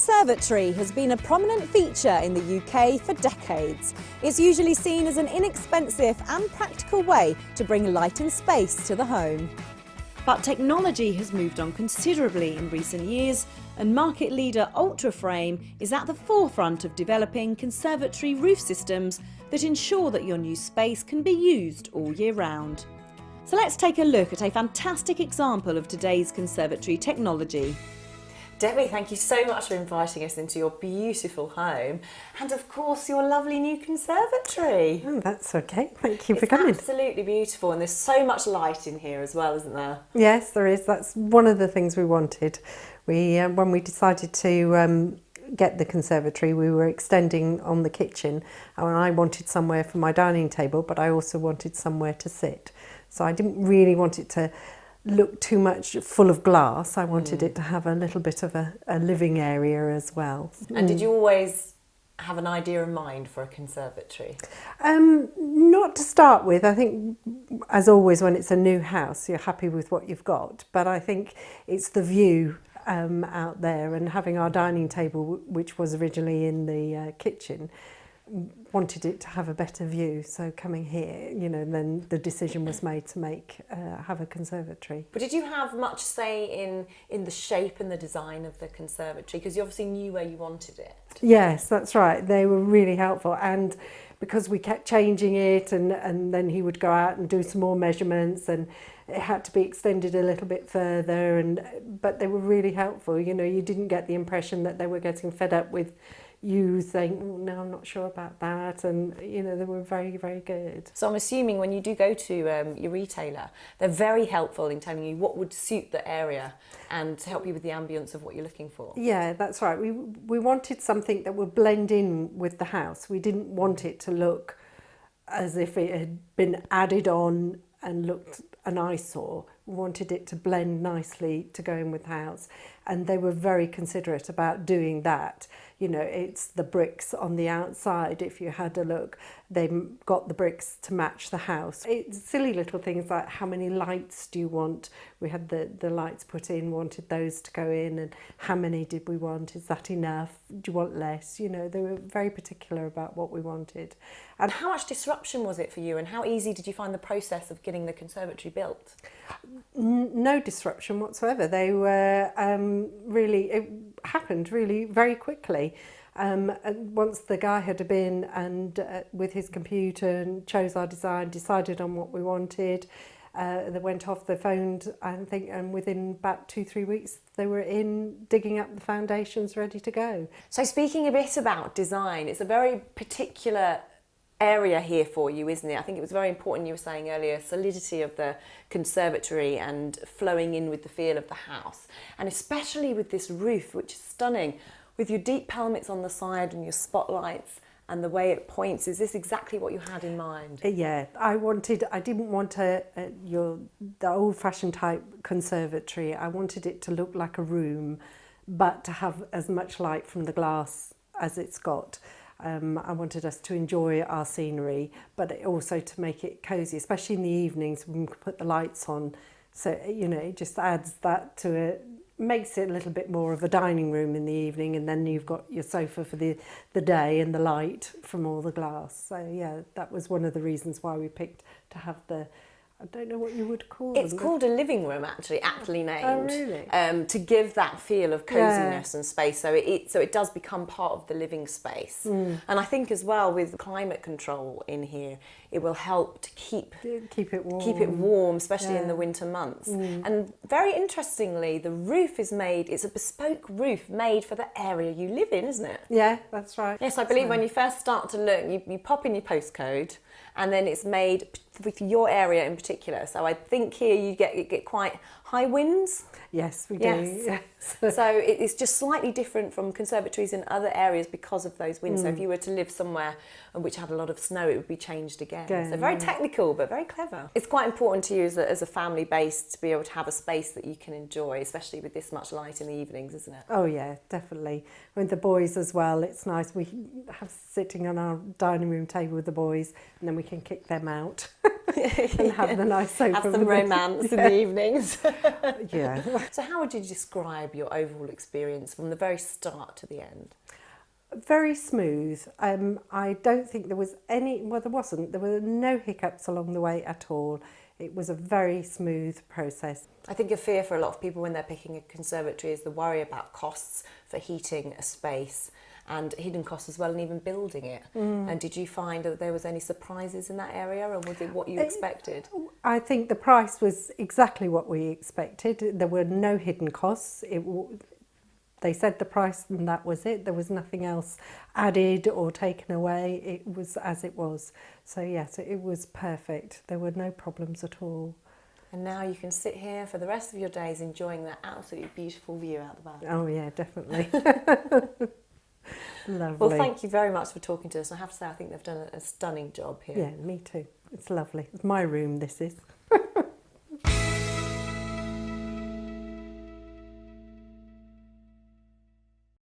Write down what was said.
conservatory has been a prominent feature in the UK for decades. It's usually seen as an inexpensive and practical way to bring light and space to the home. But technology has moved on considerably in recent years, and market leader Ultraframe is at the forefront of developing conservatory roof systems that ensure that your new space can be used all year round. So let's take a look at a fantastic example of today's conservatory technology. Debbie, thank you so much for inviting us into your beautiful home and of course your lovely new conservatory. Oh, that's okay. Thank you for coming. It's absolutely beautiful and there's so much light in here as well, isn't there? Yes, there is. That's one of the things we wanted. When we decided to get the conservatory, we were extending on the kitchen and I wanted somewhere for my dining table, but I also wanted somewhere to sit. So I didn't really want it to look too much full of glass. I wanted it to have a little bit of a living area as well. And did you always have an idea in mind for a conservatory? Not to start with. I think, as always, when it's a new house, you're happy with what you've got. But I think it's the view out there, and having our dining table, which was originally in the kitchen, wanted it to have a better view. So coming here, then the decision was made to have a conservatory. But did you have much say in the shape and the design of the conservatory? Because you obviously knew where you wanted it. Yes, that's right. They were really helpful, and because we kept changing it, and then he would go out and do some more measurements, and it had to be extended a little bit further. But they were really helpful. You didn't get the impression that they were getting fed up with you saying, oh, no, I'm not sure about that, and they were very, very good. So I'm assuming when you do go to your retailer, they're very helpful in telling you what would suit the area and to help you with the ambience of what you're looking for. Yeah, that's right. We wanted something that would blend in with the house. We didn't want it to look as if it had been added on and looked an eyesore. We wanted it to blend nicely to go in with the house, and they were very considerate about doing that. It's the bricks on the outside. If you had a look, they got the bricks to match the house. It's silly little things like how many lights do you want? We had the lights put in, wanted those to go in, and how many did we want? Is that enough? Do you want less? They were very particular about what we wanted. And how much disruption was it for you, and how easy did you find the process of getting the conservatory built? No disruption whatsoever. They were it happened really very quickly. And once the guy had been and with his computer and chose our design, decided on what we wanted, they went off, they phoned, and within about 2-3 weeks they were in digging up the foundations ready to go. So speaking a bit about design, it's a very particular area here for you, isn't it? I think it was very important, you were saying earlier, solidity of the conservatory and flowing in with the feel of the house, and especially with this roof, which is stunning, with your deep pelmets on the side and your spotlights and the way it points. Is this exactly what you had in mind? Yeah, I didn't want the old-fashioned type conservatory. I wanted it to look like a room, but to have as much light from the glass as it's got. I wanted us to enjoy our scenery, but also to make it cosy, especially in the evenings when we can put the lights on. So, it just adds that to it, makes it a little bit more of a dining room in the evening, and then you've got your sofa for the day and the light from all the glass. So, yeah, that was one of the reasons why we picked to have I don't know what you would call it. It's called a living room, actually, aptly named. Oh, really? To give that feel of coziness and space, so it does become part of the living space. And I think as well with climate control in here, it will help to keep it warm. Keep it warm, especially in the winter months. And very interestingly, the roof is it's a bespoke roof made for the area you live in, isn't it? Yeah, that's right. Yes, I believe when you first start to look, you pop in your postcode, and then it's made with your area in particular. So I think here you get quite high winds. Yes, we do. Yes. So it's just slightly different from conservatories in other areas because of those winds. So if you were to live somewhere which had a lot of snow, it would be changed again. So very technical, but very clever. It's quite important to you as a family base to be able to have a space that you can enjoy, especially with this much light in the evenings, isn't it? Oh yeah, definitely. With the boys as well, it's nice. We have sitting on our dining room table with the boys, and then we can kick them out. and have the nice sofa. Have some romance in the evenings. Yeah. So how would you describe your overall experience from the very start to the end? Very smooth. I don't think there was any, well, there were no hiccups along the way at all. It was a very smooth process. I think a fear for a lot of people when they're picking a conservatory is the worry about costs for heating a space and hidden costs as well, and even building it. And did you find that there was any surprises in that area, or was it what you expected? I think the price was exactly what we expected. There were no hidden costs. They said the price and that was it. There was nothing else added or taken away. It was as it was. So yes, it was perfect. There were no problems at all. And now you can sit here for the rest of your days enjoying that absolutely beautiful view out the back. Oh yeah, definitely. Lovely. Well, thank you very much for talking to us. I have to say, I think they've done a stunning job here. Yeah, me too. It's lovely. It's my room, this is.